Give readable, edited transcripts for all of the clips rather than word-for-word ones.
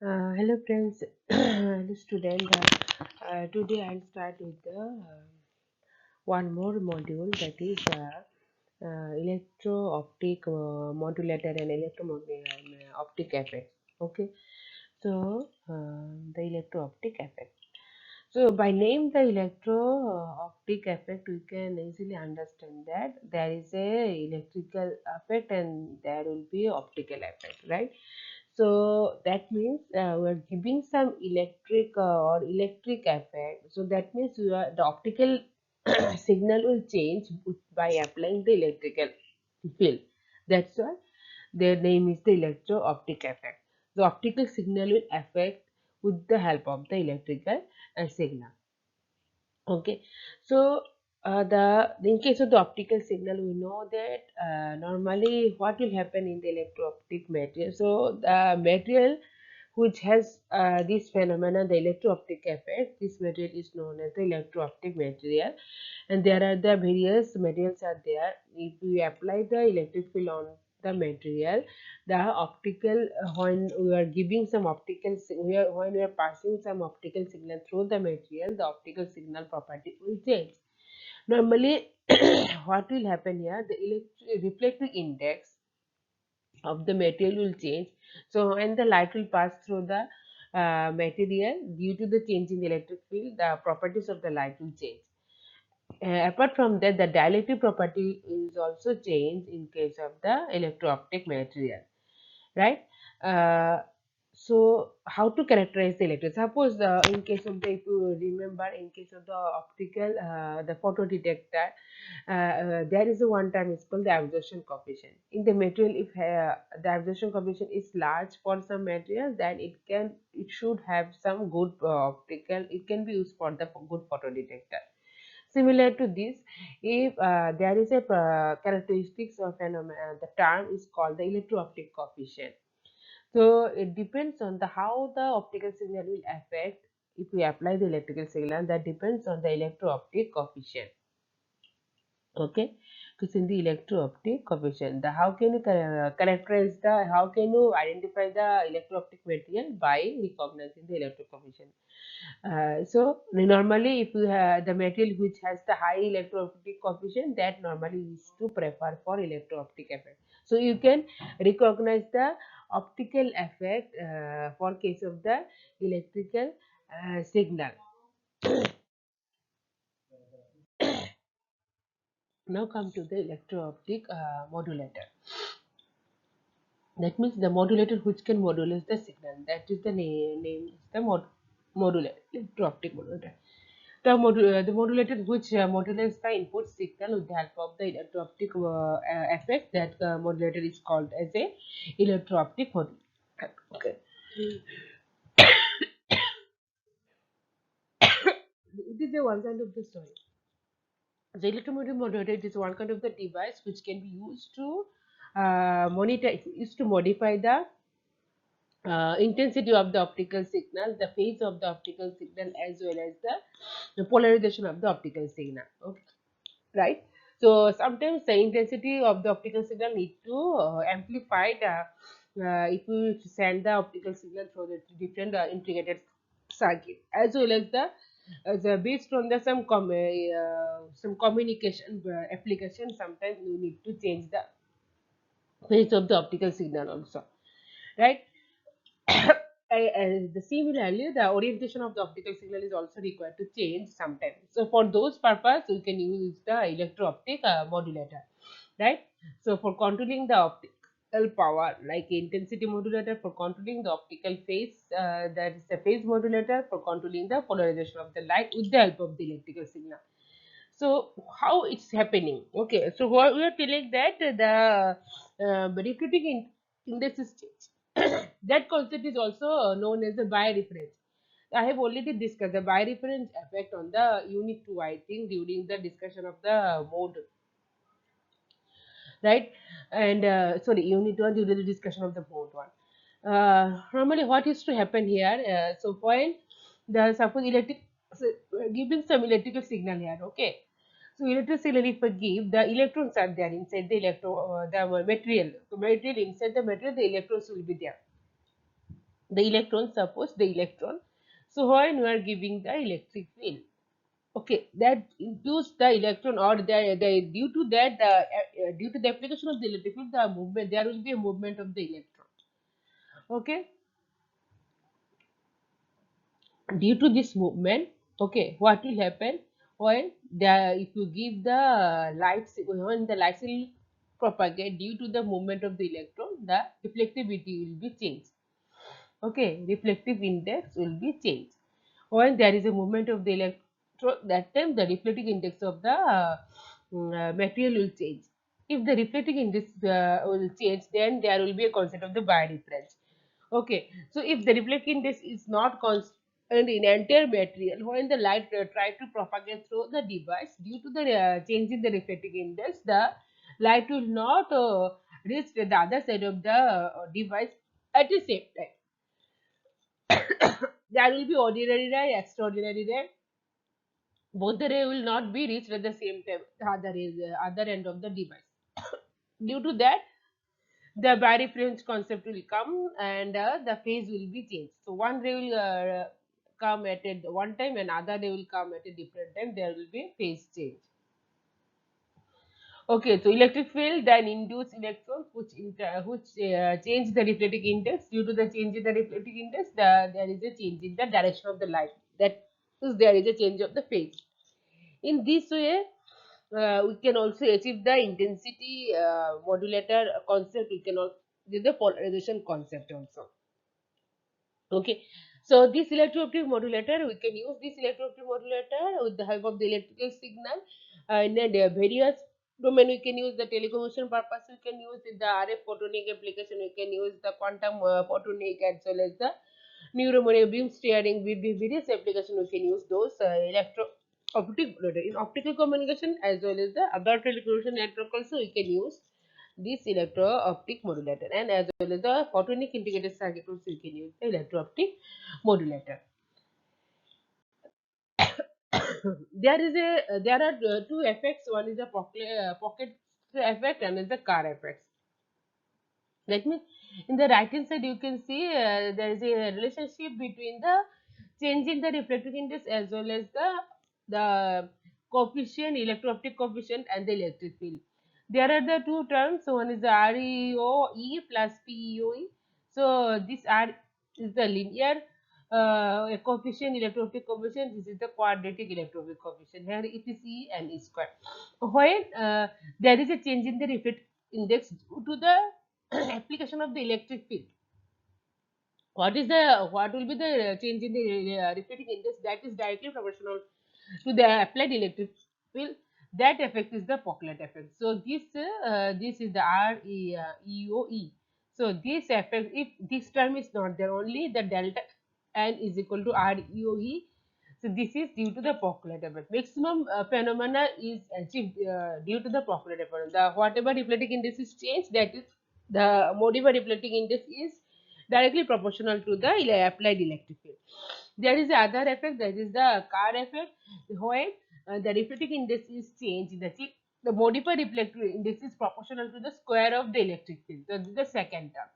Hello friends, hello student. Today I'll start with the one more module, that is electro-optic modulator and electro-optic effect. Okay, so the electro-optic effect. So by name the electro-optic effect, we can easily understand that there is a electrical effect and there will be optical effect, right? So that means we are giving some electric or electric effect. So that means the optical signal will change by applying the electrical field. That's why their name is the electro-optic effect. The optical signal will affect with the help of the electrical signal. Okay, so the in case of the optical signal, we know that normally what will happen in the electro-optic material. So the material which has this phenomenon, the electro-optic effect, this material is known as the electro-optic material, and there are the various materials are there. If we apply the electric field on the material, the optical when we are giving some optical when we are passing some optical signal through the material, the optical signal property will change. Normally what will happen here, the reflective index of the material will change. So when the light will pass through the material, due to the change in the electric field, the properties of the light will change. Apart from that, the dielectric property is also changed in case of the electro-optic material, right? Uh, so how to characterize the electron? Suppose in case of the, if you remember, in case of the optical, the photodetector, there is a one term is called the absorption coefficient. In the material, if the absorption coefficient is large for some material, then it should have some good optical. It can be used for the good photodetector. Similar to this, if there is a characteristics of phenomenon, the term is called the electro-optic coefficient. So it depends on the how the optical signal will affect. If we apply the electrical signal, that depends on the electro-optic coefficient. Okay, because in the electro-optic coefficient, the how can you characterize the, how can you identify the electro-optic material? By recognizing the electro coefficient. So normally, if you have the material which has the high electro-optic coefficient, that normally is to prefer for electro-optic effect. So you can recognize the optical effect for case of the electrical signal. Now come to the electro-optic modulator. That means the modulator which can modulate the signal. That is the name is the modulator, electro-optic modulator. The modulator which modulates the input signal with the help of the electro-optic effect, that modulator is called as a electro-optic modulator. Okay. It is a one kind of the story. The electromotive modulator is one kind of the device which can be used to monitor, used to modify the intensity of the optical signal, the phase of the optical signal, as well as the polarization of the optical signal. Okay, right? So sometimes the intensity of the optical signal need to amplify if we send the optical signal through the different integrated circuit, as well as the based on the some communication application. Sometimes you need to change the phase of the optical signal also, right? Similarly, the orientation of the optical signal is also required to change sometimes. So for those purpose, we can use the electro-optic modulator, right? So for controlling the optical power, like intensity modulator for controlling the optical phase, that is the phase modulator for controlling the polarization of the light with the help of the electrical signal. So how it's happening? Okay, so what we are telling that recruiting index is changed. That concept is also known as the bireference. I have already discussed the bireference effect on the unit 2, I think, during the discussion of the mode, right? And sorry, unit 1 during the discussion of the mode 1. Normally, what used to happen here? So when the suppose electric, so giving some electrical signal here, okay. So electric signal, if I give, the electrons are there inside the the material. So material inside the material, the electrons will be there. The electron, suppose the electron. So when we are giving the electric field, okay, that induce the electron, or the due to that due to the application of the electric field, the movement, there will be a movement of the electron. Okay, due to this movement, okay, what will happen when the, if you give the light, when the light will propagate due to the movement of the electron, the reflectivity will be changed. Okay, reflective index will be changed. When there is a movement of the electron, that time the reflecting index of the material will change. If the reflecting index will change, then there will be a concept of the birefringence. Okay, so if the reflecting index is not constant in entire material, when the light try to propagate through the device, due to the change in the reflecting index, the light will not reach the other side of the device at the same time. There will be ordinary ray, extraordinary ray. Both the ray will not be reached at the same time, the other end of the device. Due to that, the birefringence concept will come, and the phase will be changed. So one ray will come at a one time, and other ray will come at a different time. There will be phase change. Okay, so electric field then induce electrons which change the reflecting index. Due to the change in the reflecting index, there is a change in the direction of the light. That is, there is a change of the phase. In this way, we can also achieve the intensity modulator concept. We can also do the polarization concept also. Okay, so this electro-optic modulator, we can use this electro-optic modulator with the help of the electrical signal in a various domain. We can use the telecommunication purpose, we can use in the RF photonic application, we can use the quantum photonic, as well as the neuromorphic beam steering. With the various application, we can use those electro-optic modulator in optical communication, as well as the other telecommunication network also. We can use this electro-optic modulator, and as well as the photonic integrated circuit also you can use the electro-optic modulator. There are two effects. One is the pocket effect, and is the car effect. Let me, in the right hand side you can see there is a relationship between the change in the reflective index, as well as the coefficient, electro-optic coefficient, and the electric field. There are the two terms. So one is the REOE plus PEOE. So this R is the linear coefficient, electro-optic coefficient. This is the quadratic electro-optic coefficient. Here it is E and E square. When there is a change in the reflective index due to the application of the electric field, what will be the change in the reflecting index, that is directly proportional to the applied electric field. That effect is the Pocklet effect. So this is the REOE. So this effect, if this term is not there, only the delta n is equal to REOE. So this is due to the Pocklet effect. Maximum phenomena is achieved due to the Pocklet effect. The whatever reflecting index is changed, that is the modified reflecting index is directly proportional to the applied electric field. There is another effect, that is the car effect. When the reflecting index is changed, the modified reflective index is proportional to the square of the electric field. So this is the second term.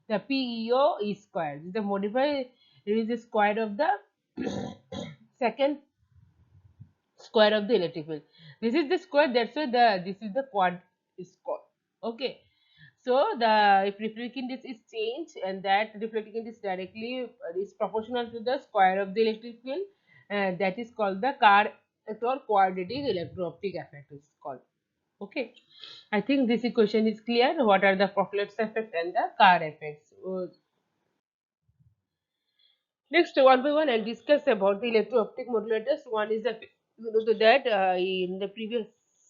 The PEO is square. This is the modified, it is the square of the second square of the electric field. This is the square, that's why this is the quad square. Okay. So the, if reflecting index is changed, and that reflecting index directly is proportional to the square of the electric field, that is called the car or quadratic electro-optic effect is called. Okay, I think this equation is clear. What are the Pocklet's effect and the car effects? Next, one by one, I'll discuss about the electro-optic modulators. One is the, to that in the previous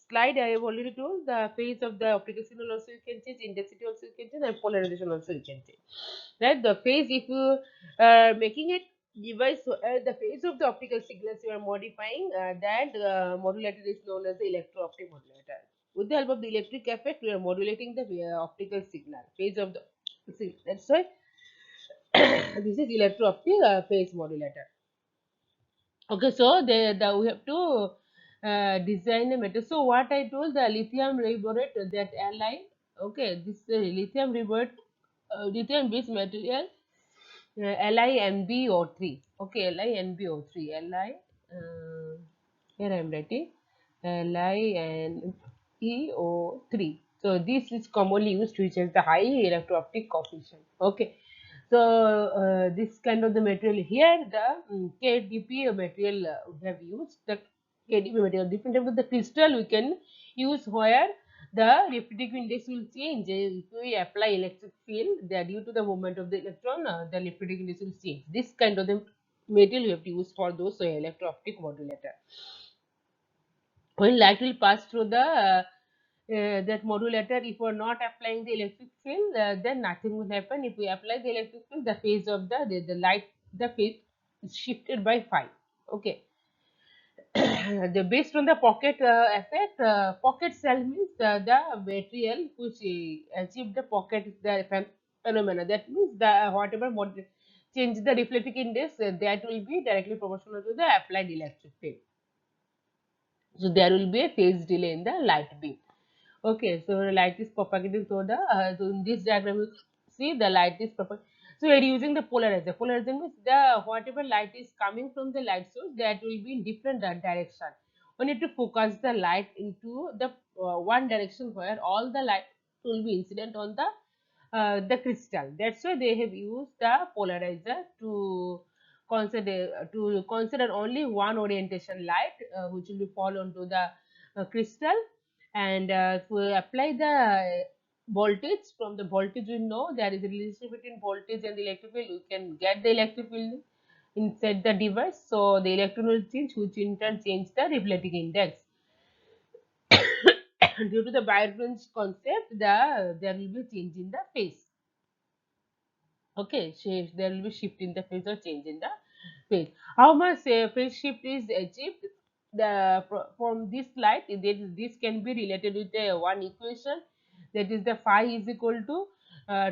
slide I have already told, the phase of the optical signal also you can change, intensity also you can change, and polarization also you can change. Right, the phase, if you are making it device, the phase of the optical signals you are modifying, that modulator is known as the electro-optic modulator. With the help of the electric effect, we are modulating the optical signal phase of the signal. That's why this is electro-optic phase modulator. Okay, so we have to design a metal. So what I told, the lithium riborate, that airline. Okay, this lithium riborate, lithium based material LINBO3. Okay, LINBO3. Here I am writing LINEO3. So this is commonly used, which is the high electro-optic coefficient. Okay. So this kind of the material here, the KDP material we have used. The KDP material, different type of the crystal we can use where the refractive index will change. If we apply electric field, that due to the movement of the electron, the refractive index will change. This kind of the material we have to use for those electro-optic modulator. When light will pass through the that modulator, if we are not applying the electric field, then nothing will happen. If we apply the electric field, the phase of the light, the phase is shifted by phi. Okay. The based on the pocket effect, pocket cell means the material which achieve the pocket is the phenomena. That means the whatever change the reflecting index, that will be directly proportional to the applied electric field. So there will be a phase delay in the light beam. Okay, so light is propagating through the so in this diagram you see the light is propagating. So we are using the polarizer. Polarizer means the whatever light is coming from the light source, that will be in different direction. We need to focus the light into the one direction where all the light will be incident on the crystal. That's why they have used the polarizer to consider only one orientation light, which will be fall onto the crystal. And if we apply the voltage, from the voltage we know there is a relationship between voltage and the electric field. We can get the electric field inside the device, so the electron will change, which in turn change the reflecting index. Due to the Byrne's concept, there will be change in the phase. Okay, there will be shift in the phase or change in the phase. How much phase shift is achieved? From this light, this can be related with the one equation, that is the phi is equal to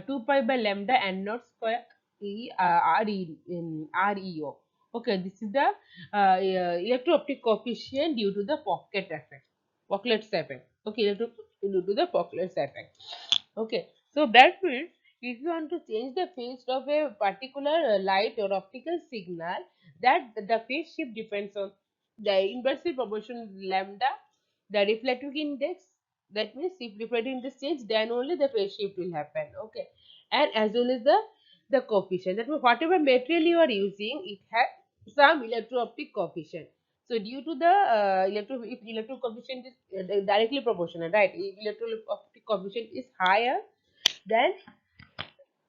2 pi by lambda n naught square REO. Okay, this is the electro-optic coefficient due to the Pockett's effect. Okay, due to the Pockett's effect. Okay, so that means if you want to change the phase of a particular light or optical signal, that the phase shift depends on the inversely proportional lambda, the reflective index. That means if reflective index change, then only the phase shift will happen. Okay, and as well as the coefficient. That means whatever material you are using, it has some electro-optic coefficient. So due to the if electro coefficient is directly proportional, right? If electro-optic coefficient is higher, then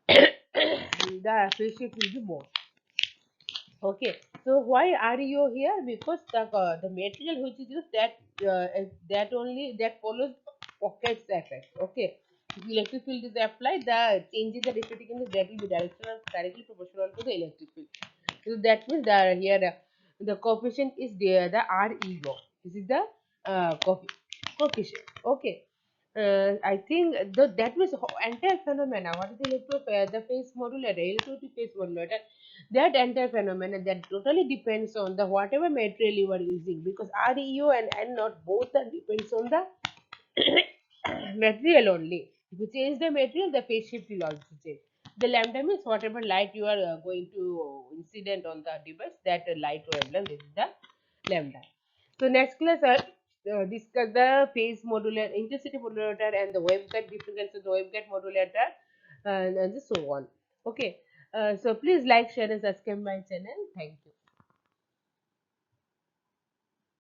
the phase shift will be more. Okay, so why REO here? Because the material which is used, that only that follows Pockett's effect. Okay, if electric field is applied, the change in the reflecting index, that will be directly proportional to the electric field. So that means the coefficient is there, the REO. This is the coefficient. Okay. I think that means entire phenomena. What is the the phase modulator, electrolytic phase modulator? That entire phenomena, that totally depends on the whatever material you are using, because REO and N naught both are depends on the material only. If you change the material, the phase shift will also change. The lambda means whatever light you are going to incident on the device, that light wavelength is the lambda. So next class I'll discuss the phase modulator, intensity modulator, and the waveguide, difference of the waveguide modulator, and so on. Okay. So please like, share, and subscribe my channel. Thank you.